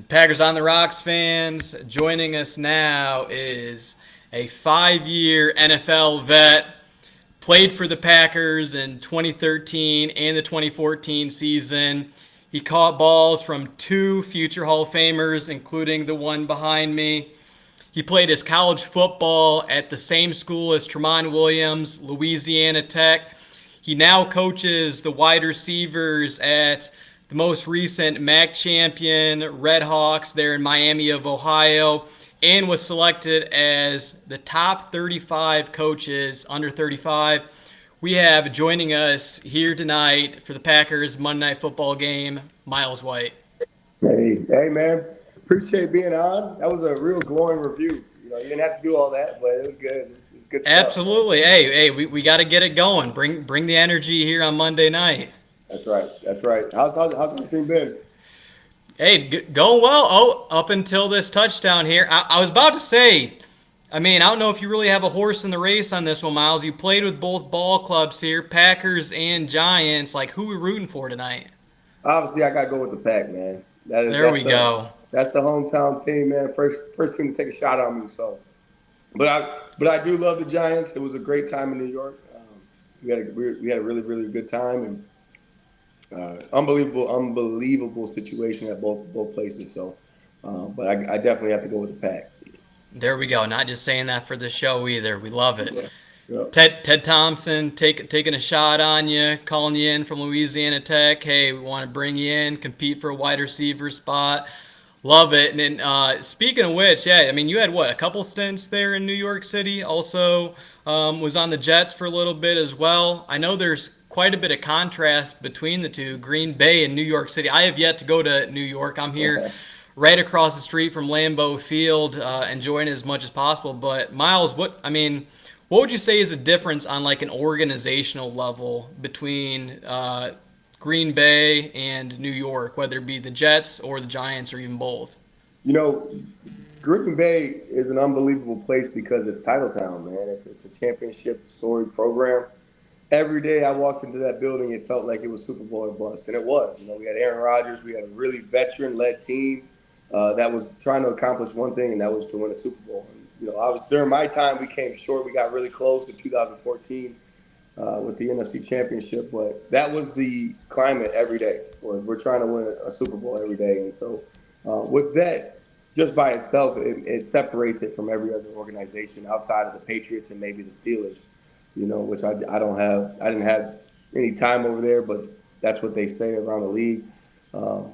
Packers on the Rocks fans, joining us now is a 5-year NFL vet, played for the Packers in 2013 and the 2014 season. He caught balls from two future Hall of Famers, including the one behind me. He played his college football at the same school as Tramon Williams, Louisiana Tech. He now coaches the wide receivers at the most recent MAC champion Red Hawks there in Miami of Ohio, and was selected as the top 35 coaches under 35. We have joining us here tonight for the Packers Monday Night Football game, Myles White. Hey, man. Appreciate being on. That was a real glowing review. You didn't have to do all that, but it was good. It's good stuff, man. Absolutely. Hey, we got to get it going. Bring the energy here on Monday night. That's right. That's right. How's everything been? Hey, going well. Oh, up until this touchdown here. I was about to say, I mean, I don't know if you really have a horse in the race on this one, Miles. You played with both ball clubs here, Packers and Giants. Like, who we rooting for tonight? Obviously, I gotta go with the Pack, man. There we go. That's the hometown team, man. First team to take a shot on me. So, but I do love the Giants. It was a great time in New York. We had a really good time and unbelievable situation at both places. So, but I definitely have to go with the Pack. There we go. Not just saying that for the show either. We love it. Yeah. Yeah. Ted Thompson taking a shot on you, calling you in from Louisiana Tech. Hey, we want to bring you in, compete for a wide receiver spot. Love it. And then, speaking of which, yeah, I mean, you had what, a couple stints there in New York City. Also, was on the Jets for a little bit as well. I know there's quite a bit of contrast between the two, Green Bay and New York City. I have yet to go to New York. I'm here right across the street from Lambeau Field, enjoying it as much as possible. But Miles, what would you say is the difference on like an organizational level between Green Bay and New York, whether it be the Jets or the Giants or even both? You know, Green Bay is an unbelievable place because it's title town, man. It's a championship story program. Every day I walked into that building, it felt like it was Super Bowl or bust, and it was. We had Aaron Rodgers, we had a really veteran-led team that was trying to accomplish one thing, and that was to win a Super Bowl. And, I was during my time, we came short. We got really close in 2014 with the NFC Championship, but that was the climate every day. Was we're trying to win a Super Bowl every day, and so with that, just by itself, it separates it from every other organization outside of the Patriots and maybe the Steelers. Which I don't have. I didn't have any time over there, but that's what they say around the league. Um,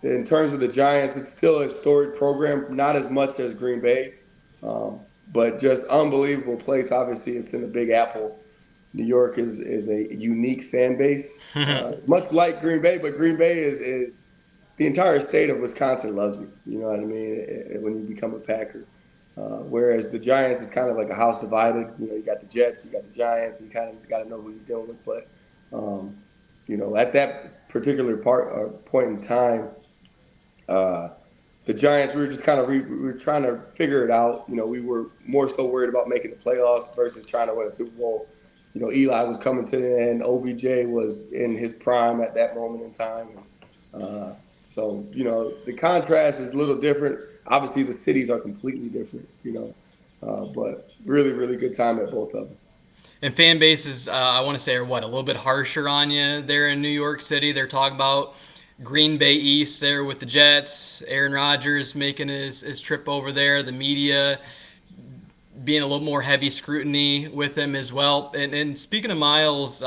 in terms of the Giants, it's still a storied program, not as much as Green Bay, um, but just unbelievable place. Obviously, it's in the Big Apple. New York is a unique fan base, much like Green Bay, but Green Bay is the entire state of Wisconsin loves you. You know what I mean? When you become a Packer. Whereas the Giants is kind of like a house divided. You got the Jets, you got the Giants. You kind of got to know who you're dealing with. But at that particular point in time, the Giants, we were just kind of we were trying to figure it out. We were more so worried about making the playoffs versus trying to win a Super Bowl. Eli was coming to the end. OBJ was in his prime at that moment in time. So the contrast is a little different. Obviously, the cities are completely different. But really good time at both of them. And fan bases, I want to say, are what, a little bit harsher on you there in New York City. They're talking about Green Bay East there with the Jets, Aaron Rodgers making his trip over there, the media being a little more heavy scrutiny with him as well. And speaking of Miles,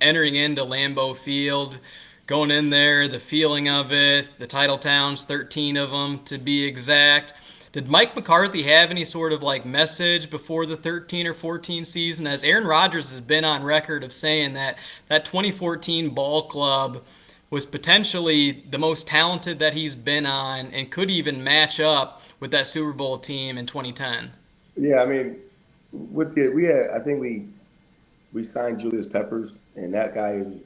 entering into Lambeau Field, going in there, the feeling of it, the title towns, 13 of them to be exact. Did Mike McCarthy have any sort of like message before the 13 or 14 season? As Aaron Rodgers has been on record of saying that 2014 ball club was potentially the most talented that he's been on and could even match up with that Super Bowl team in 2010. Yeah, I mean, I think we signed Julius Peppers, and that guy is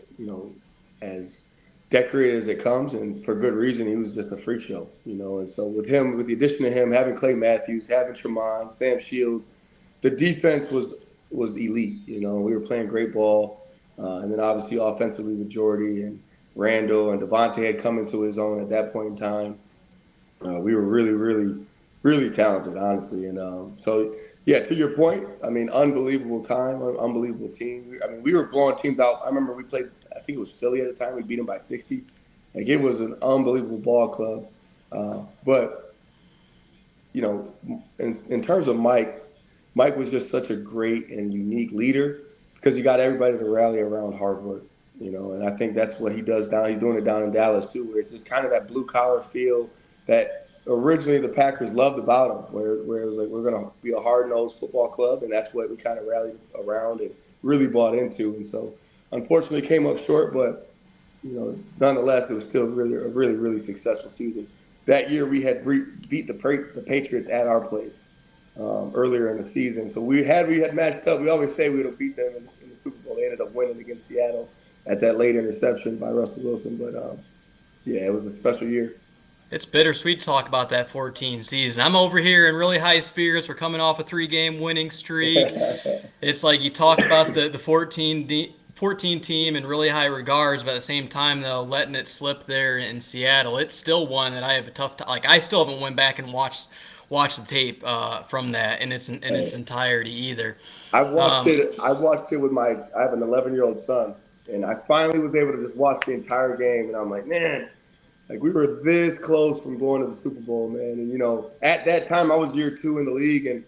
as decorated as it comes, and for good reason. He was just a freak show. And so with the addition of him, having Clay Matthews, having Tremont, Sam Shields, the defense was elite. We were playing great ball, and then obviously offensively with Jordy and Randall and Devontae had come into his own at that point in time. We were really, really, really talented, honestly. And so, yeah, to your point, I mean, unbelievable time, unbelievable team. I mean, we were blowing teams out. I remember we played, I think it was Philly at the time. We beat them by 60. Like, it was an unbelievable ball club. But in terms of Mike, Mike was just such a great and unique leader because he got everybody to rally around hard work. And I think that's what he does down. He's doing it down in Dallas too, where it's just kind of that blue collar feel that originally the Packers loved about him, where it was like we're going to be a hard nosed football club, and that's what we kind of rallied around and really bought into. And so, unfortunately, came up short, but nonetheless, it was still really a really really successful season. That year, we had beat the Patriots at our place earlier in the season, so we had matched up. We always say we would have beat them in the Super Bowl. They ended up winning against Seattle at that late interception by Russell Wilson, but yeah, it was a special year. It's bittersweet to talk about that 14 season. I'm over here in really high spirits. We're coming off a 3-game winning streak. It's like you talk about the 14 team in really high regards, but at the same time, though, letting it slip there in Seattle, it's still one that I have a tough time. Like, I still haven't went back and watched the tape from that in its entirety either. I watched Um, it. I watched it with I have an 11-year-old son, and I finally was able to just watch the entire game, and I'm like, man, like we were this close from going to the Super Bowl, man. And at that time, I was year two in the league, and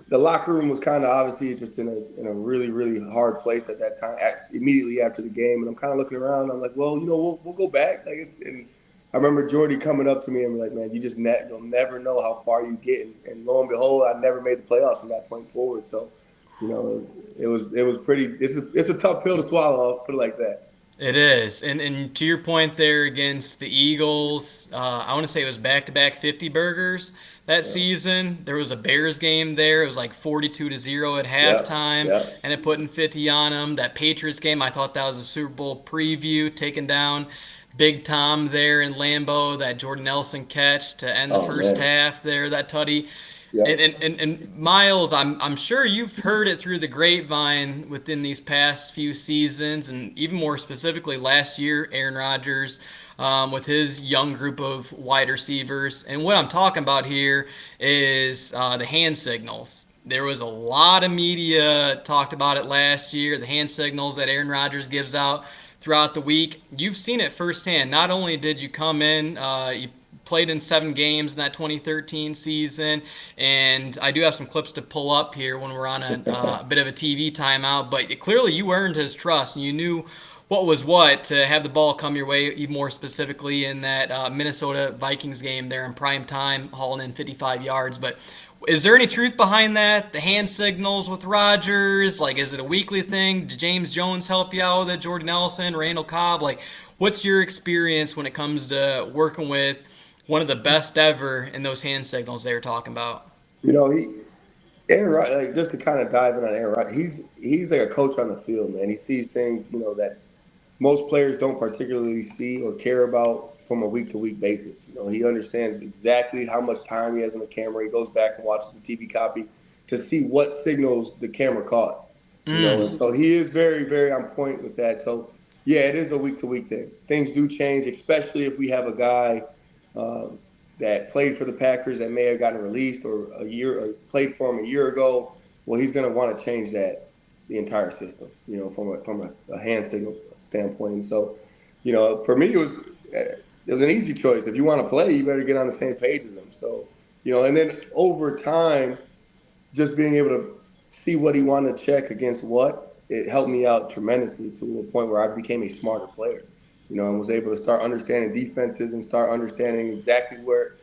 the locker room was kind of obviously just in a really really hard place at that time. Immediately after the game, and I'm kind of looking around. And I'm like, well, we'll go back. Like and I remember Jordy coming up to me and be like, man, you'll never know how far you get. And lo and behold, I never made the playoffs from that point forward. So, it was pretty. It's a tough pill to swallow. I'll put it like that. It is, and to your point there against the Eagles, I want to say it was back-to-back 50 burgers that Yeah. season. There was a Bears game there. It was like 42-0 at Yeah. halftime, Yeah. and it put in 50 on them. That Patriots game, I thought that was a Super Bowl preview, taking down Big Tom there in Lambeau. That Jordan Nelson catch to end the Oh first man. half there. That tutty. Yeah. And Miles, I'm sure you've heard it through the grapevine within these past few seasons, and even more specifically last year, Aaron Rodgers with his young group of wide receivers. And what I'm talking about here is the hand signals. There was a lot of media talked about it last year, the hand signals that Aaron Rodgers gives out throughout the week. You've seen it firsthand. Not only did you come in, you played in 7 games in that 2013 season, and I do have some clips to pull up here when we're on a bit of a TV timeout. But clearly, you earned his trust, and you knew what was what to have the ball come your way. Even more specifically in that Minnesota Vikings game there in prime time, hauling in 55 yards. But is there any truth behind that? The hand signals with Rodgers, like, is it a weekly thing? Did James Jones help you out with it? Jordan Nelson, Randall Cobb, like, what's your experience when it comes to working with one of the best ever in those hand signals they were talking about? You know, Aaron Rodgers, like, just to kind of dive in on Aaron Rodgers, he's like a coach on the field, man. He sees things, that most players don't particularly see or care about from a week to week basis. He understands exactly how much time he has on the camera. He goes back and watches the TV copy to see what signals the camera caught. And Mm. so he is very, very on point with that. So yeah, it is a week to week thing. Things do change, especially if we have a guy um, that played for the Packers that may have gotten released or played for him a year ago. Well, he's going to want to change the entire system. From a hand signal standpoint. And so, for me, it was an easy choice. If you want to play, you better get on the same page as him. So, and then over time, just being able to see what he wanted to check against what, it helped me out tremendously to a point where I became a smarter player, and was able to start understanding defenses and start understanding exactly where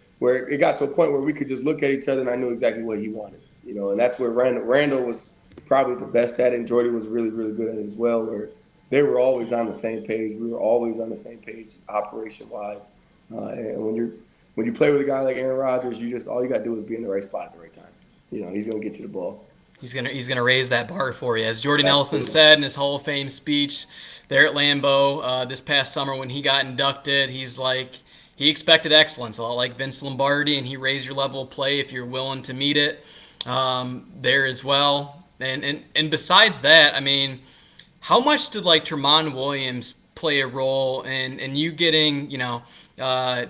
it got to a point where we could just look at each other and I knew exactly what he wanted, and that's where Randall was probably the best at it, and Jordy was really, really good at it as well, where they were always on the same page. We were always on the same page operation wise. And when you play with a guy like Aaron Rodgers, all you got to do is be in the right spot at the right time. He's going to get you the ball. He's gonna raise that bar for you, as Jordy Nelson Absolutely. said in his Hall of Fame speech there at Lambeau this past summer when he got inducted. He's like, he expected excellence, a lot like Vince Lombardi, and he raised your level of play if you're willing to meet it there as well. And besides that, I mean, how much did like Tremont Williams play a role in you getting uh,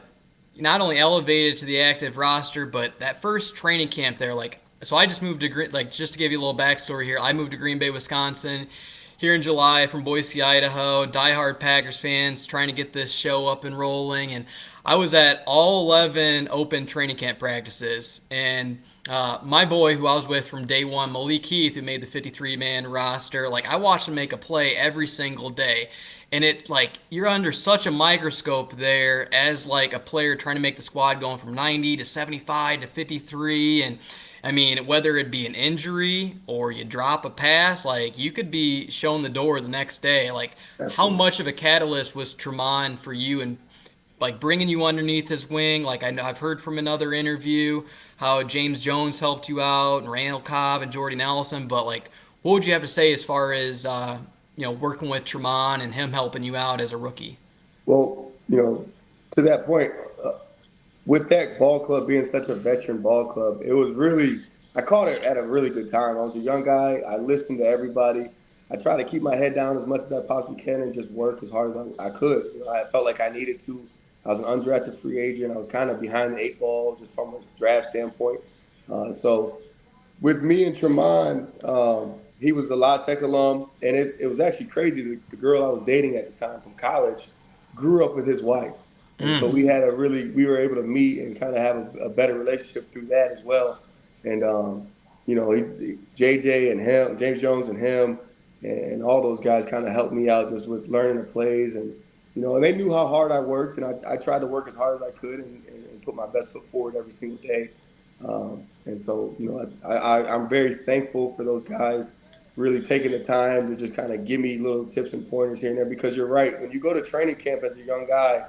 not only elevated to the active roster, but that first training camp there, so I just moved to just to give you a little backstory here. I moved to Green Bay, Wisconsin, here in July from Boise, Idaho. Diehard Packers fans trying to get this show up and rolling, and I was at all 11 open training camp practices, and my boy who I was with from day one, Malik Heath, who made the 53-man roster, I watched him make a play every single day. And you're under such a microscope there as a player trying to make the squad going from 90 to 75 to 53. And I mean, whether it be an injury or you drop a pass, you could be shown the door the next day. How Absolutely. much of a catalyst was Tremont for you and bringing you underneath his wing? I've heard from another interview how James Jones helped you out, and Randall Cobb and Jordy Nelson. But what would you have to say as far as working with Tremont and him helping you out as a rookie? Well, to that point, with that ball club being such a veteran ball club, it was really, I caught it at a really good time. I was a young guy. I listened to everybody. I try to keep my head down as much as I possibly can and just work as hard as I could. I felt like I needed to. I was an undrafted free agent. I was kind of behind the eight ball just from a draft standpoint. So with me and Tremont, he was a La Tech alum, and it was actually crazy. The girl I was dating at the time from college grew up with his wife, and so Mm. we were able to meet and kind of have a better relationship through that as well. And JJ and him, James Jones and him, and all those guys kind of helped me out just with learning the plays, and and they knew how hard I worked, and I tried to work as hard as I could and put my best foot forward every single day. And so, I'm very thankful for those guys really taking the time to just kind of give me little tips and pointers here and there, because you're right. When you go to training camp as a young guy,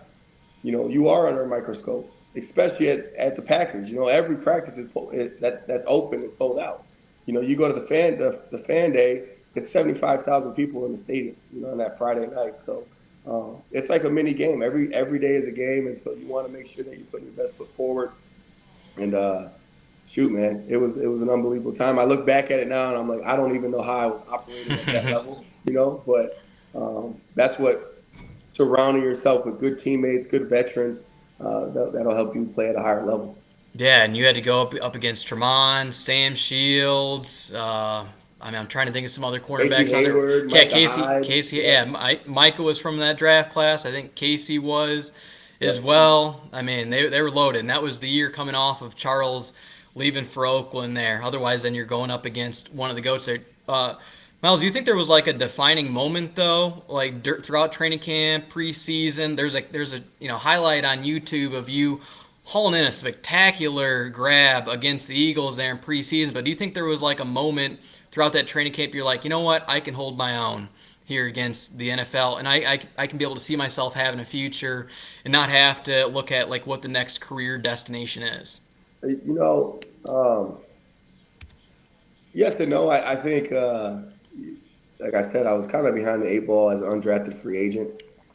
you are under a microscope, especially at the Packers. Every practice that's open is sold out. You go to the fan day, it's 75,000 people in the stadium. On that Friday night. So it's like a mini game. Every day is a game, and so you want to make sure that you're putting your best foot forward. And shoot, man, it was an unbelievable time. I look back at it now, and I'm like, I don't even know how I was operating at that level. But that's what surrounding yourself with good teammates, good veterans, that'll help you play at a higher level. Yeah, and you had to go up against Tremont, Sam Shields. I'm trying to think of some other Casey cornerbacks on there. Hayward, Yeah, Micah Casey. Hyde, Casey. yeah, Yeah, Micah was from that draft class. I think Casey was as yep. well. I mean, they were loaded, and that was the year coming off of Charles leaving for Oakland there. Otherwise, then you're going up against one of the goats there. Miles, do you think there was a defining moment though, throughout training camp, preseason? There's a highlight on YouTube of you hauling in a spectacular grab against the Eagles there in preseason. But do you think there was a moment throughout that training camp you're like, you know what, I can hold my own here against the NFL, and I can be able to see myself having a future and not have to look at what the next career destination is? You know, yes and no. I think, like I said, I was kind of behind the eight ball as an undrafted free agent,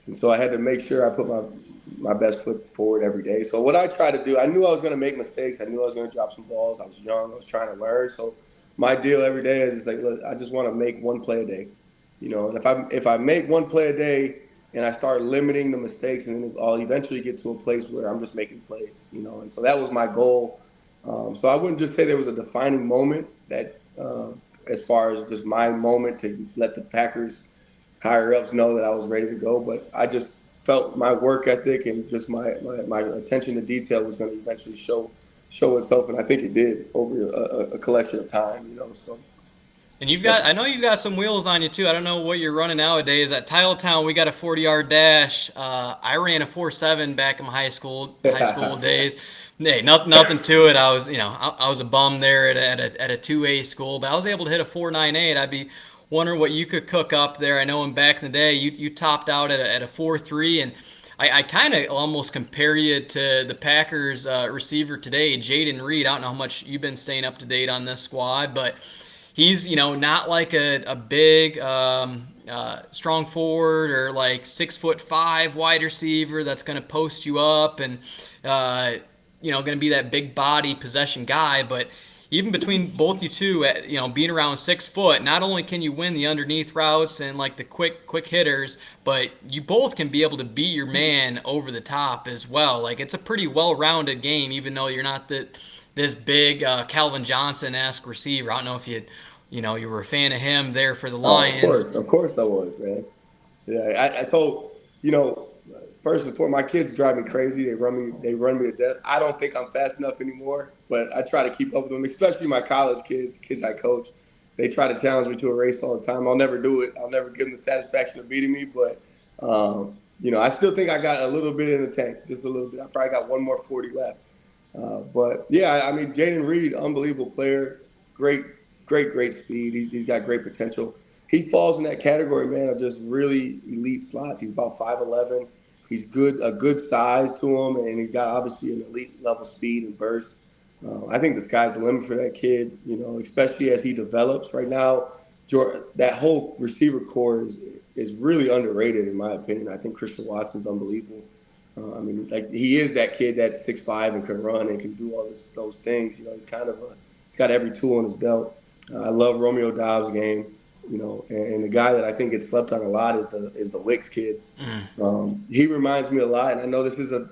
and so I had to make sure I put my best foot forward every day. So what I tried to do, I knew I was going to make mistakes. I knew I was going to drop some balls. I was young. I was trying to learn. So my deal every day is just like, look, I just want to make one play a day, And if I make one play a day and I start limiting the mistakes, and then I'll eventually get to a place where I'm just making plays, And so that was my goal. So I wouldn't just say there was a defining moment that, as far as just my moment to let the Packers higher ups know that I was ready to go, but I just felt my work ethic and just my attention to detail was going to eventually show itself, and I think it did over a collection of time. So And that's I know you've got some wheels on you too. I don't know what you're running nowadays. At Titletown, we got a 40-yard dash. I ran a 4.7 back in my high school days. Hey, nothing to it. I was, I was a bum there at a 2A school, but I was able to hit a 4.98. I'd be wondering what you could cook up there. I know in back in the day, you topped out at a 4.3, and I kind of almost compare you to the Packers receiver today, Jaden Reed. I don't know how much you've been staying up to date on this squad, but he's not like a big strong forward or 6'5" wide receiver that's going to post you up and going to be that big body possession guy, but even between both you two, being around 6 foot, not only can you win the underneath routes and like the quick hitters, but you both can be able to beat your man over the top as well. Like it's a pretty well-rounded game, even though you're not this big Calvin Johnson-esque receiver. I don't know if you were a fan of him there for the Oh, Lions. of course I was, man. Yeah, so you know, first and foremost, my kids drive me crazy. They run me to death. I don't think I'm fast enough anymore, but I try to keep up with them, especially my college kids I coach. They try to challenge me to a race all the time. I'll never do it. I'll never give them the satisfaction of beating me, but I still think I got a little bit in the tank, just a little bit. I probably got one more 40 left. But yeah, I mean, Jaden Reed, unbelievable player, great, great speed. He's got great potential. He falls in that category, man, of just really elite slots. He's about 5'11". He's a good size to him, and he's got obviously an elite level speed and burst. I think the sky's the limit for that kid, especially as he develops. Right now, that whole receiver core is really underrated in my opinion. I think Christian Watson's unbelievable. I mean, like he is that kid that's 6'5" and can run and can do those things. He's got every tool in his belt. I love Romeo Dobbs' game. And the guy that I think gets slept on a lot is the Wicks kid. He reminds me a lot, and I know this is a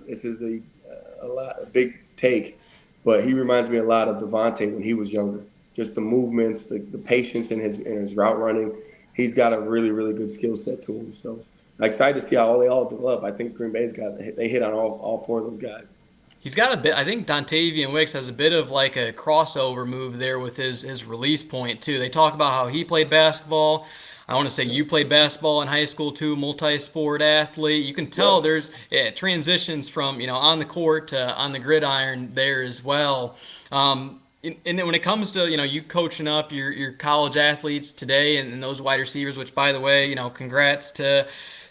big take, but he reminds me a lot of Devontae when he was younger. Just the movements, the patience in his route running. He's got a really really good skill set to him. So I'm excited to see how they all develop. I think Green Bay's they hit on all four of those guys. He's got a bit. I think Dontavian Wicks has a bit of like a crossover move there with his release point too. They talk about how he played basketball. I want to say you played basketball in high school too, multi-sport athlete. You can tell Yeah. there's transitions from on the court to on the gridiron there as well. And then when it comes to you coaching up your college athletes today and those wide receivers, which by the way congrats to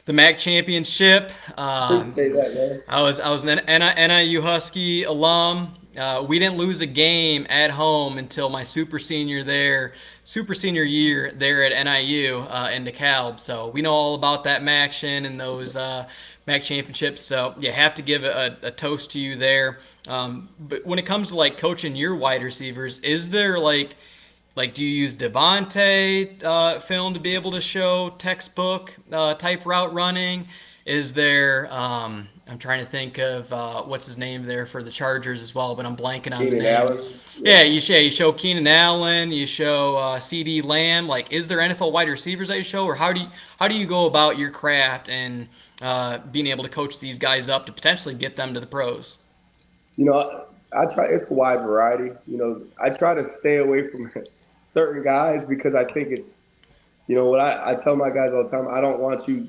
the MAC championship. Appreciate that, man. I was an NIU Husky alum. We didn't lose a game at home until my super senior year there at NIU in DeKalb. So we know all about that MACtion and those MAC championships. So yeah, have to give a toast to you there. But when it comes to like coaching your wide receivers, is there like, do you use Devontae film to be able to show textbook type route running? Is there? I'm trying to think of what's his name there for the Chargers as well, but I'm blanking on the Keenan name. Allen. Yeah, you show Keenan Allen, you show C.D. Lamb. Like, is there NFL wide receivers that you show, or how do you go about your craft and being able to coach these guys up to potentially get them to the pros? I try. It's a wide variety. I try to stay away from certain guys because I think it's what I tell my guys all the time. I don't want you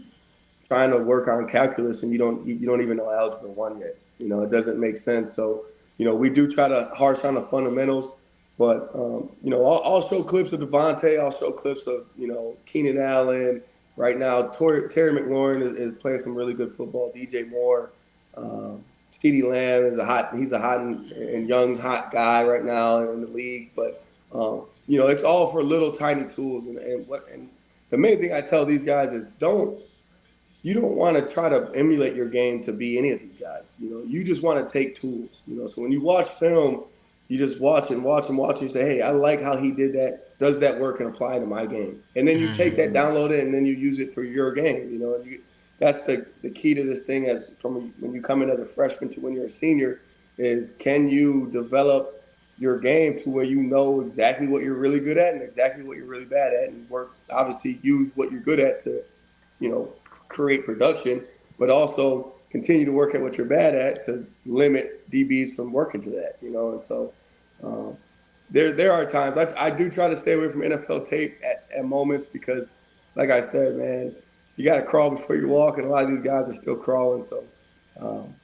trying to work on calculus and you don't even know algebra one yet. It doesn't make sense. So we do try to harsh on the fundamentals, but I'll show clips of Devontae. I'll show clips of Keenan Allen. Right now, Terry McLaurin is playing some really good football. DJ Moore. CeeDee Lamb he's a hot and young hot guy right now in the league. But it's all for little tiny tools. And the main thing I tell these guys is you don't want to try to emulate your game to be any of these guys. You just want to take tools. So when you watch film, you just watch and watch and watch and say, hey, I like how he did that. Does that work and apply to my game? And then you take that, download it, and then you use it for your game. That's the key to this thing from when you come in as a freshman to when you're a senior is can you develop your game to where you know exactly what you're really good at and exactly what you're really bad at and obviously use what you're good at to, create production, but also continue to work at what you're bad at to limit DBs from working to that, and so there are times I do try to stay away from NFL tape at moments because like I said, man, you got to crawl before you walk, and a lot of these guys are still crawling. So,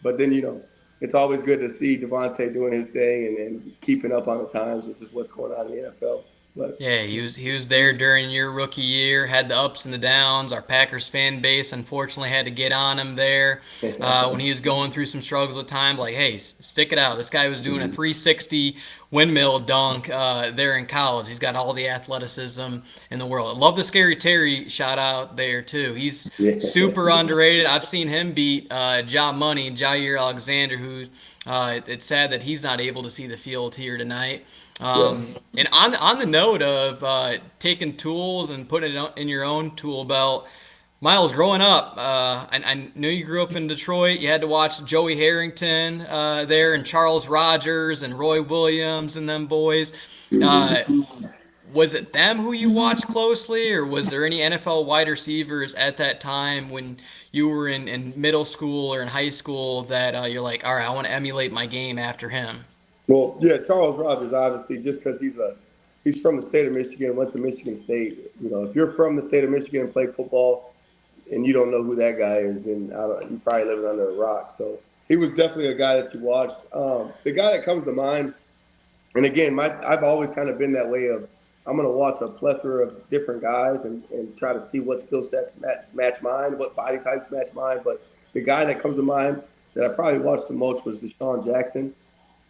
but then it's always good to see Devontae doing his thing and keeping up on the times with just what's going on in the NFL. But Yeah, he was there during your rookie year, had the ups and the downs. Our Packers fan base unfortunately had to get on him there when he was going through some struggles at times. Like, hey, stick it out. This guy was doing a 360 windmill dunk there in college. He's got all the athleticism in the world. I love the Scary Terry shout out there too. He's yeah, super underrated. I've seen him beat Jair Alexander, who It's sad that he's not able to see the field here tonight. Yes. And on the note of taking tools and putting it in your own tool belt, Miles, growing up, I knew you grew up in Detroit. You had to watch Joey Harrington there, and Charles Rogers and Roy Williams and them boys. Uh, was it them who you watched closely, or was there any NFL wide receivers at that time when you were in middle school or in high school that you're like, all right, I want to emulate my game after him? Well, yeah, Charles Rogers, obviously, just because he's from the state of Michigan, went to Michigan State. You know, if you're from the state of Michigan and play football, and you don't know who that guy is, then you're probably living under a rock. So he was definitely a guy that you watched. The guy that comes to mind, and again, I've always kind of been that way of I'm going to watch a plethora of different guys and try to see what skill sets match mine, what body types match mine. But the guy that comes to mind that I probably watched the most was Deshaun Jackson.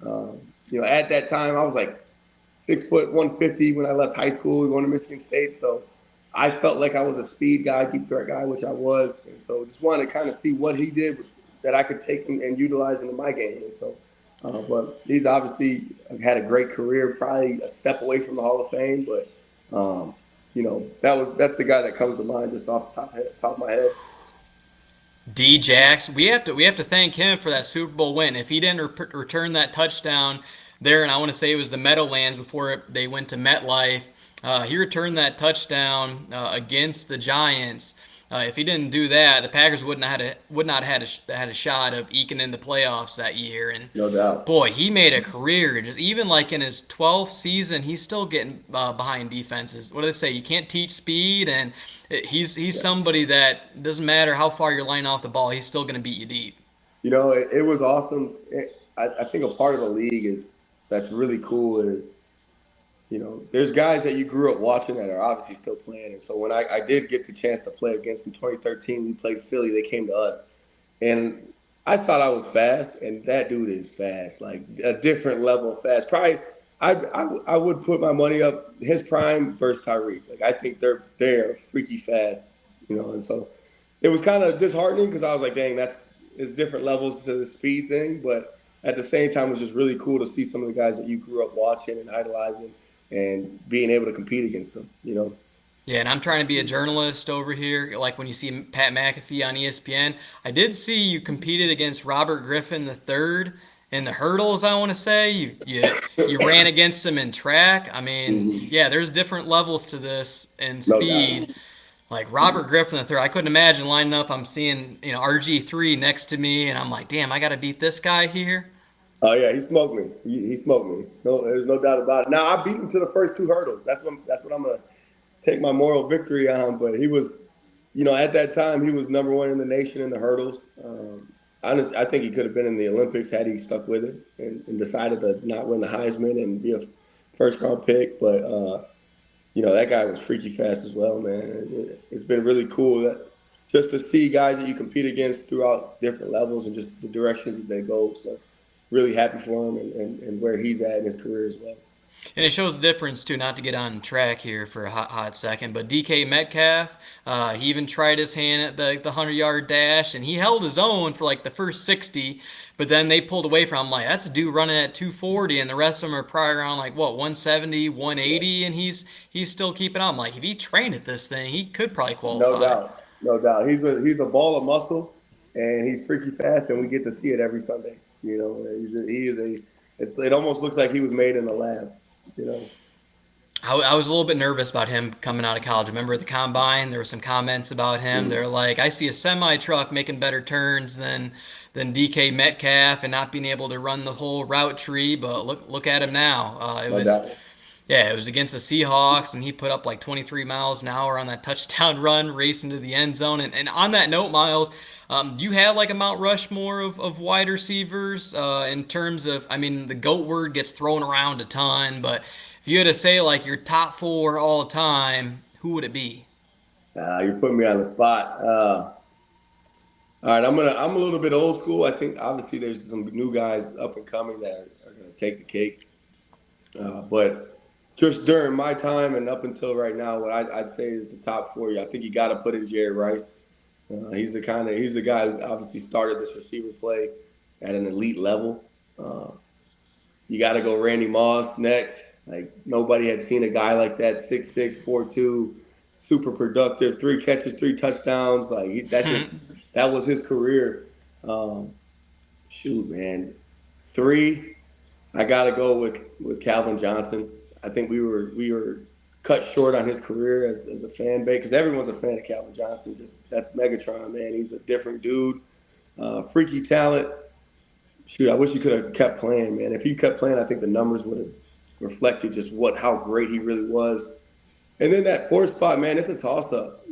At that time, I was like 6 foot 150 when I left high school going to Michigan State. So I felt like I was a speed guy, deep threat guy, which I was. And so just wanted to kind of see what he did that I could take and utilize into my game. And so, but he's obviously had a great career, probably a step away from the Hall of Fame. But, that's the guy that comes to mind just off the top of my head. D Jax, we have to thank him for that Super Bowl win. If he didn't return that touchdown there, and I want to say it was the Meadowlands before they went to MetLife, he returned that touchdown against the Giants. If he didn't do that, the Packers would not had a shot of eking in the playoffs that year. And No doubt. boy, he made a career. Just even like in his 12th season, he's still getting behind defenses. What do they say? You can't teach speed, and he's somebody that doesn't matter how far you're lining off the ball, he's still going to beat you deep. It was awesome. I think a part of the league is that's really cool is there's guys that you grew up watching that are obviously still playing. And so when I did get the chance to play against them 2013, we played Philly. They came to us. And I thought I was fast, and that dude is fast, like a different level of fast. Probably, I would put my money up his prime versus Tyreek. Like I think they're freaky fast, And so it was kind of disheartening because I was like, dang, it's different levels to the speed thing. But at the same time, it was just really cool to see some of the guys that you grew up watching and idolizing, and being able to compete against them. Yeah, and I'm trying to be a journalist over here. Like when you see Pat McAfee on ESPN, I did see you competed against Robert Griffin III in the hurdles. I want to say you ran against him in track. I mean, Hmm. yeah, there's different levels to this in No doubt. speed. Like Robert Griffin III, I couldn't imagine lining up. I'm seeing RG3 next to me, and I'm like, damn, I got to beat this guy here. Oh yeah, he smoked me. He smoked me. No, there's no doubt about it. Now I beat him to the first two hurdles. That's what I'm gonna take my moral victory on. But he was, at that time he was number one in the nation in the hurdles. Honestly, I think he could have been in the Olympics had he stuck with it and decided to not win the Heisman and be a first round pick. But that guy was freaky fast as well, man. It's been really cool just to see guys that you compete against throughout different levels and just the directions that they go. So really happy for him and where he's at in his career as well. And it shows the difference too. Not to get on track here for a hot second, but DK Metcalf, he even tried his hand at the 100-yard dash, and he held his own for like the first 60. But then they pulled away from him. Like that's a dude running at 240, and the rest of them are probably around like what 170, 180, and he's still keeping up. I'm like if he trained at this thing, he could probably No qualify. doubt, no doubt. He's a ball of muscle, and he's freaky fast, and we get to see it every Sunday. He is a. It almost looks like he was made in a lab. You know. I was a little bit nervous about him coming out of college. Remember at the combine, there were some comments about him. They're like, I see a semi truck making better turns than DK Metcalf and not being able to run the whole route tree. But look at him now. It No was doubt. yeah, it was against the Seahawks, and he put up like 23 miles an hour on that touchdown run, racing to the end zone. And on that note, Miles, you have like a Mount Rushmore of wide receivers in terms of, I mean, the GOAT word gets thrown around a ton, but if you had to say like your top four all time, who would it be? You're putting me on the spot. All right, I'm a little bit old school. I think obviously there's some new guys up and coming that are going to take the cake. But just during my time and up until right now, what I'd say is the top four. I think you got to put in Jerry Rice. He's the guy who obviously started this receiver play at an elite level. Uh, you got to go Randy Moss next. Like nobody had seen a guy like that, 6'6", 4'2", super productive, 3 catches, 3 touchdowns. That was his career. Um, Shoot, man, 3. I gotta go with Calvin Johnson. I think we were cut short on his career as a fan base because everyone's a fan of Calvin Johnson. Just that's Megatron, man. He's a different dude, freaky talent. Shoot, I wish he could have kept playing, man. If he kept playing, I think the numbers would have reflected just how great he really was. And then that 4th spot, man, it's a toss up.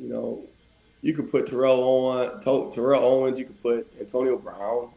You could put Terrell Owens, you could put Antonio Brown.